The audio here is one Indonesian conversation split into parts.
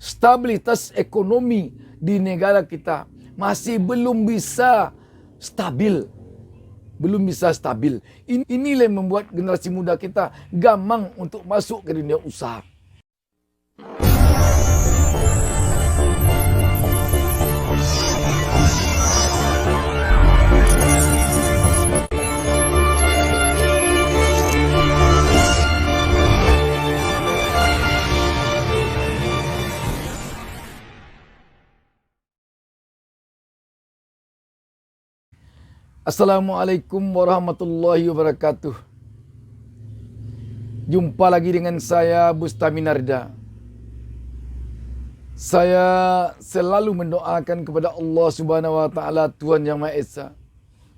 stabilitas ekonomi di negara kita masih belum bisa stabil. Belum bisa stabil. Inilah yang membuat generasi muda kita gamang untuk masuk ke dunia usaha. Assalamualaikum warahmatullahi wabarakatuh. Jumpa lagi dengan saya Bustami Narda. Saya selalu mendoakan kepada Allah Subhanahu wa taala, Tuhan Yang Maha Esa.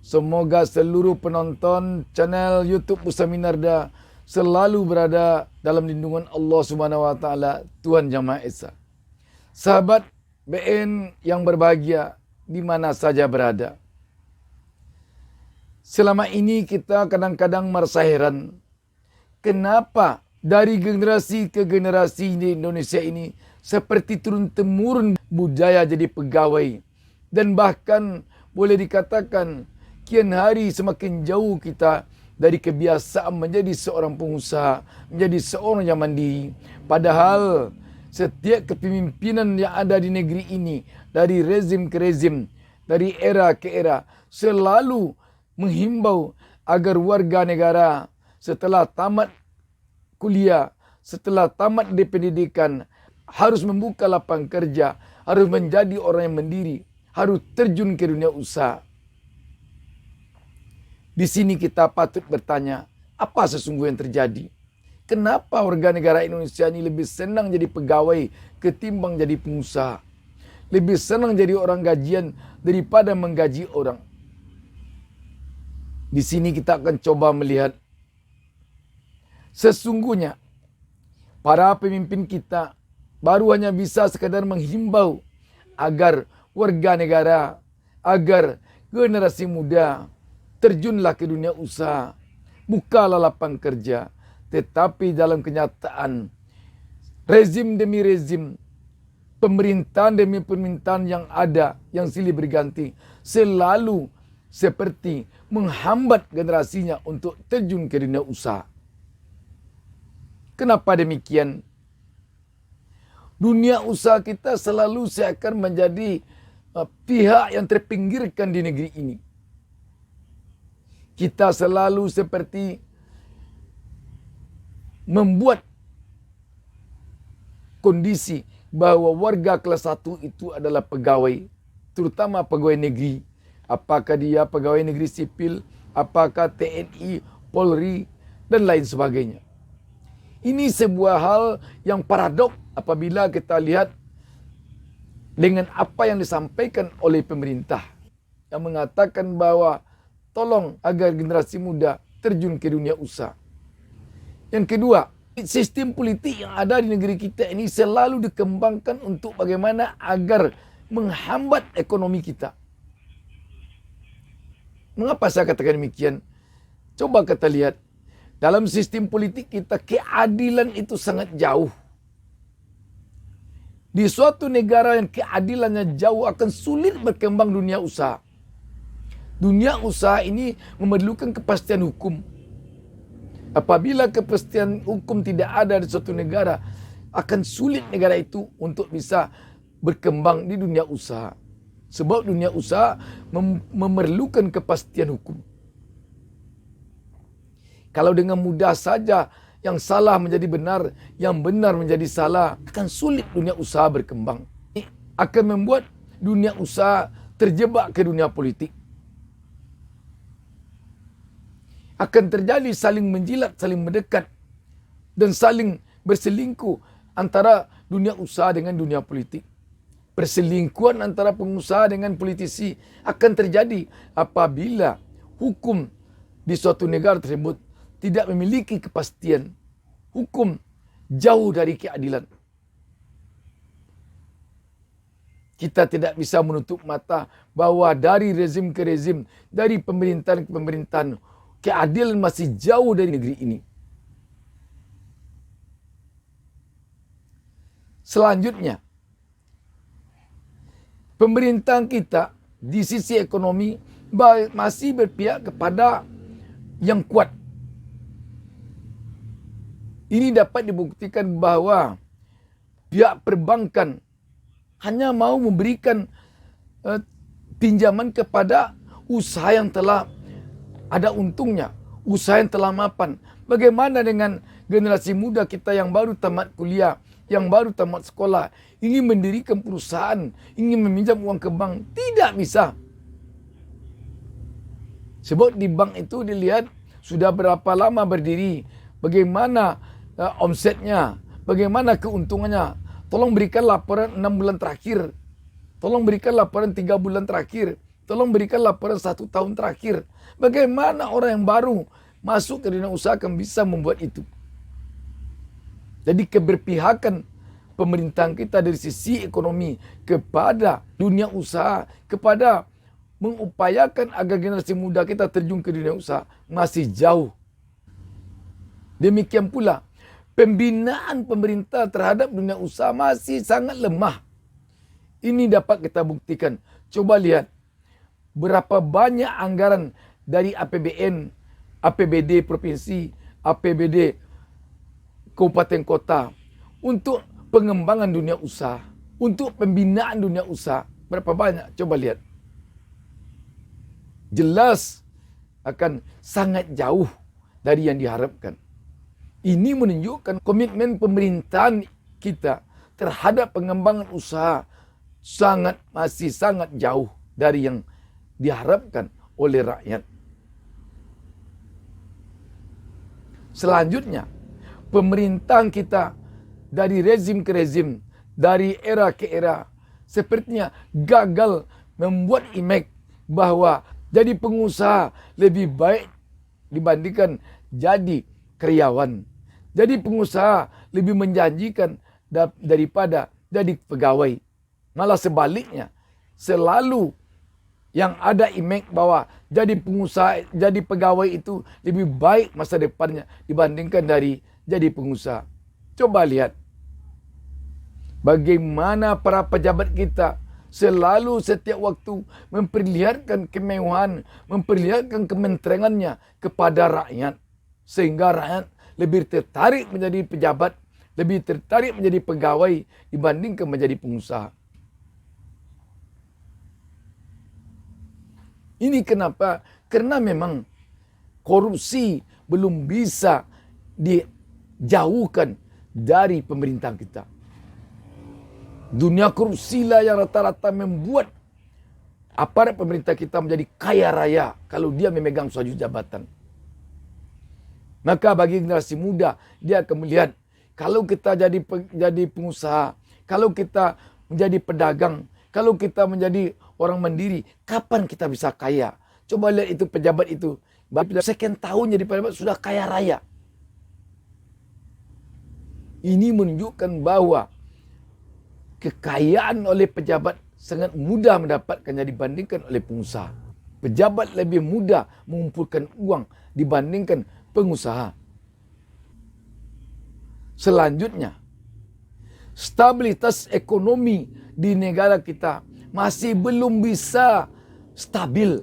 Semoga seluruh penonton channel YouTube Bustami Narda selalu berada dalam lindungan Allah Subhanahu wa taala, Tuhan Yang Maha Esa. Sahabat BN yang berbahagia di mana saja berada. Selama ini kita kadang-kadang merasa heran, kenapa dari generasi ke generasi di Indonesia ini seperti turun-temurun budaya jadi pegawai. Dan bahkan boleh dikatakan kian hari semakin jauh kita dari kebiasaan menjadi seorang pengusaha, menjadi seorang yang mandiri. Padahal setiap kepemimpinan yang ada di negeri ini, dari rezim ke rezim, dari era ke era, selalu menghimbau agar warga negara setelah tamat kuliah, setelah tamat di pendidikan, harus membuka lapangan kerja, harus menjadi orang yang mandiri, harus terjun ke dunia usaha. Di sini kita patut bertanya, apa sesungguhnya yang terjadi? Kenapa warga negara Indonesia ini lebih senang jadi pegawai ketimbang jadi pengusaha? Lebih senang jadi orang gajian daripada menggaji orang. Di sini kita akan coba melihat sesungguhnya para pemimpin kita baru hanya bisa sekadar menghimbau agar warga negara, agar generasi muda terjunlah ke dunia usaha, bukalah lapangan kerja. Tetapi dalam kenyataan, rezim demi rezim, pemerintahan demi pemerintahan yang ada, yang silih berganti, selalu seperti menghambat generasinya untuk terjun ke dunia usaha. Kenapa demikian? Dunia usaha kita selalu seakan menjadi pihak yang terpinggirkan di negeri ini. Kita selalu seperti membuat kondisi bahwa warga kelas 1 itu adalah pegawai, terutama pegawai negeri. Apakah dia pegawai negeri sipil, apakah TNI, Polri, dan lain sebagainya. Ini sebuah hal yang paradok apabila kita lihat dengan apa yang disampaikan oleh pemerintah. Yang mengatakan bahwa tolong agar generasi muda terjun ke dunia usaha. Yang kedua, sistem politik yang ada di negeri kita ini selalu dikembangkan untuk bagaimana agar menghambat ekonomi kita. Mengapa saya katakan demikian? Coba kita lihat. Dalam sistem politik kita, keadilan itu sangat jauh. Di suatu negara yang keadilannya jauh akan sulit berkembang dunia usaha. Dunia usaha ini memerlukan kepastian hukum. Apabila kepastian hukum tidak ada di suatu negara, akan sulit negara itu untuk bisa berkembang di dunia usaha. Sebab dunia usaha memerlukan kepastian hukum. Kalau dengan mudah saja yang salah menjadi benar, yang benar menjadi salah, akan sulit dunia usaha berkembang. Ini akan membuat dunia usaha terjebak ke dunia politik. Akan terjadi saling menjilat, saling mendekat, dan saling berselingkuh antara dunia usaha dengan dunia politik. Perselingkuhan antara pengusaha dengan politisi akan terjadi apabila hukum di suatu negara tersebut tidak memiliki kepastian. Hukum jauh dari keadilan. Kita tidak bisa menutup mata bahwa dari rezim ke rezim, dari pemerintahan ke pemerintahan, keadilan masih jauh dari negeri ini. Selanjutnya, Pemerintah kita di sisi ekonomi masih berpihak kepada yang kuat. Ini dapat dibuktikan bahwa pihak perbankan hanya mau memberikan pinjaman kepada usaha yang telah ada untungnya, usaha yang telah mapan. Bagaimana dengan generasi muda kita yang baru tamat kuliah, yang baru tamat sekolah, ingin mendirikan perusahaan, ingin meminjam uang ke bank? Tidak bisa. Sebab di bank itu dilihat sudah berapa lama berdiri, bagaimana omsetnya, bagaimana keuntungannya. Tolong berikan laporan 6 bulan terakhir. Tolong berikan laporan 3 bulan terakhir. Tolong berikan laporan 1 tahun terakhir. Bagaimana orang yang baru masuk ke dunia usaha akan bisa membuat itu? Jadi keberpihakan pemerintahan kita dari sisi ekonomi kepada dunia usaha, kepada mengupayakan agar generasi muda kita terjun ke dunia usaha masih jauh. Demikian pula pembinaan pemerintah terhadap dunia usaha masih sangat lemah. Ini dapat kita buktikan. Coba lihat berapa banyak anggaran dari APBN, APBD provinsi, APBD kabupaten kota untuk pengembangan dunia usaha, untuk pembinaan dunia usaha. Berapa banyak? Coba lihat. Jelas akan sangat jauh dari yang diharapkan. Ini menunjukkan komitmen pemerintahan kita terhadap pengembangan usaha masih sangat jauh dari yang diharapkan oleh rakyat. Selanjutnya, pemerintahan kita dari rezim ke rezim, dari era ke era, sepertinya gagal membuat image bahwa jadi pengusaha lebih baik dibandingkan jadi karyawan. Jadi pengusaha lebih menjanjikan daripada jadi pegawai. Malah sebaliknya, selalu yang ada image bahwa jadi pengusaha, jadi pegawai itu lebih baik masa depannya dibandingkan dari jadi pengusaha. Coba lihat bagaimana para pejabat kita selalu setiap waktu memperlihatkan kemewahan, memperlihatkan kementerengannya kepada rakyat. Sehingga rakyat lebih tertarik menjadi pejabat, lebih tertarik menjadi pegawai dibandingkan menjadi pengusaha. Ini kenapa? Karena memang korupsi belum bisa dijauhkan dari pemerintahan kita. Dunia korupsi lah yang rata-rata membuat aparat pemerintah kita menjadi kaya raya kalau dia memegang suatu jabatan. Maka bagi generasi muda, dia akan melihat kalau kita jadi pengusaha, kalau kita menjadi pedagang, kalau kita menjadi orang mandiri, kapan kita bisa kaya? Coba lihat itu pejabat itu. Sekian tahun jadi pejabat sudah kaya raya. Ini menunjukkan bahwa kekayaan oleh pejabat sangat mudah mendapatkannya dibandingkan oleh pengusaha. Pejabat lebih mudah mengumpulkan uang dibandingkan pengusaha. Selanjutnya, stabilitas ekonomi di negara kita masih belum bisa stabil.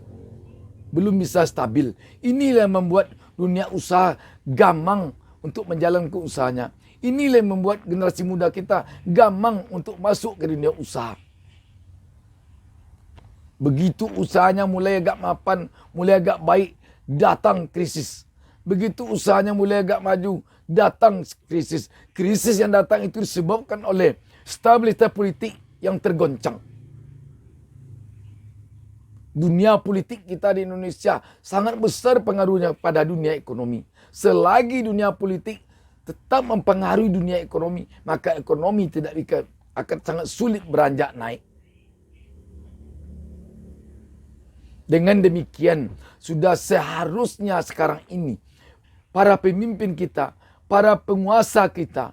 Belum bisa stabil. Inilah yang membuat dunia usaha gamang untuk menjalankan usahanya. Inilah yang membuat generasi muda kita gamang untuk masuk ke dunia usaha. Begitu usahanya mulai agak mapan, mulai agak baik, datang krisis. Begitu usahanya mulai agak maju, datang krisis. Krisis yang datang itu disebabkan oleh stabilitas politik yang tergoncang. Dunia politik kita di Indonesia sangat besar pengaruhnya pada dunia ekonomi. Selagi dunia politik tetap mempengaruhi dunia ekonomi, maka ekonomi akan sangat sulit beranjak naik. Dengan demikian, sudah seharusnya sekarang ini para pemimpin kita, para penguasa kita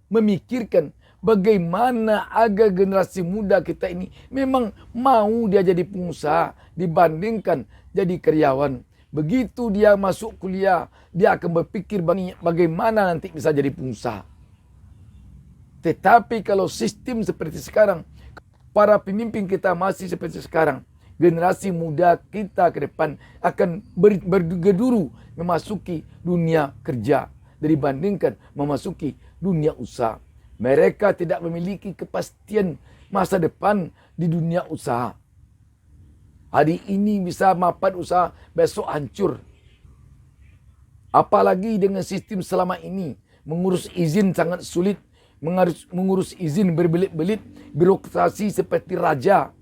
memikirkan bagaimana agar generasi muda kita ini memang mau dia jadi pengusaha dibandingkan jadi karyawan. Begitu dia masuk kuliah, dia akan berpikir bagaimana nanti bisa jadi pengusaha. Tetapi kalau sistem seperti sekarang, para pemimpin kita masih seperti sekarang, generasi muda kita ke depan akan bergeduru memasuki dunia kerja dibandingkan memasuki dunia usaha. Mereka tidak memiliki kepastian masa depan di dunia usaha. Hari ini bisa mapan usaha, besok hancur. Apalagi dengan sistem selama ini, mengurus izin sangat sulit, mengurus izin berbelit-belit, birokrasi seperti raja,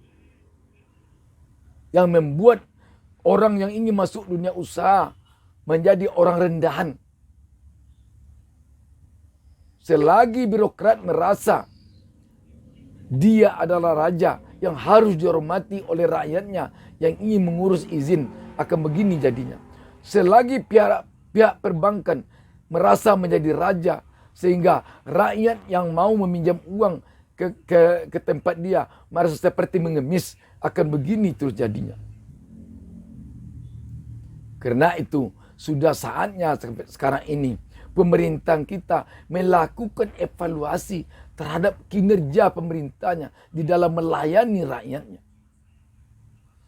yang membuat orang yang ingin masuk dunia usaha menjadi orang rendahan. Selagi birokrat merasa dia adalah raja yang harus dihormati oleh rakyatnya yang ingin mengurus izin, akan begini jadinya. Selagi pihak perbankan merasa menjadi raja, sehingga rakyat yang mau meminjam uang ke tempat dia merasa seperti mengemis, akan begini terus jadinya. Karena itu sudah saatnya sampai sekarang ini pemerintah kita melakukan evaluasi terhadap kinerja pemerintahnya di dalam melayani rakyatnya.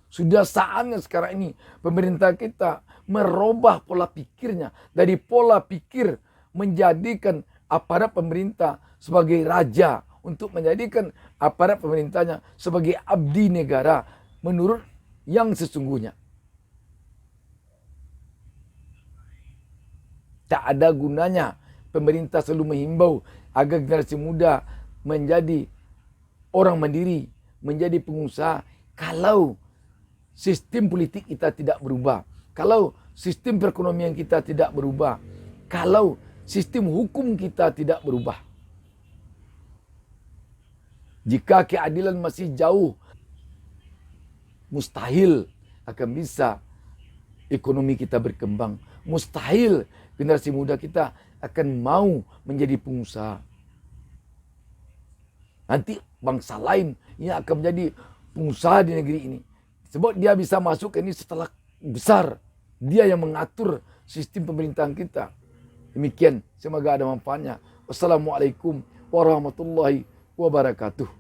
Sudah saatnya sekarang ini pemerintah kita merubah pola pikirnya dari pola pikir menjadikan aparat pemerintah sebagai raja, untuk menjadikan aparat pemerintahnya sebagai abdi negara menurut yang sesungguhnya. Tak ada gunanya pemerintah selalu menghimbau agar generasi muda menjadi orang mandiri, menjadi pengusaha, kalau sistem politik kita tidak berubah, kalau sistem perekonomian kita tidak berubah, kalau sistem hukum kita tidak berubah. Jika keadilan masih jauh, mustahil akan bisa ekonomi kita berkembang. Mustahil generasi muda kita akan mau menjadi pengusaha. Nanti bangsa lain yang akan menjadi pengusaha di negeri ini. Sebab dia bisa masuk ke ini setelah besar. Dia yang mengatur sistem pemerintahan kita. Demikian, semoga ada manfaatnya. Wassalamualaikum warahmatullahi wabarakatuh.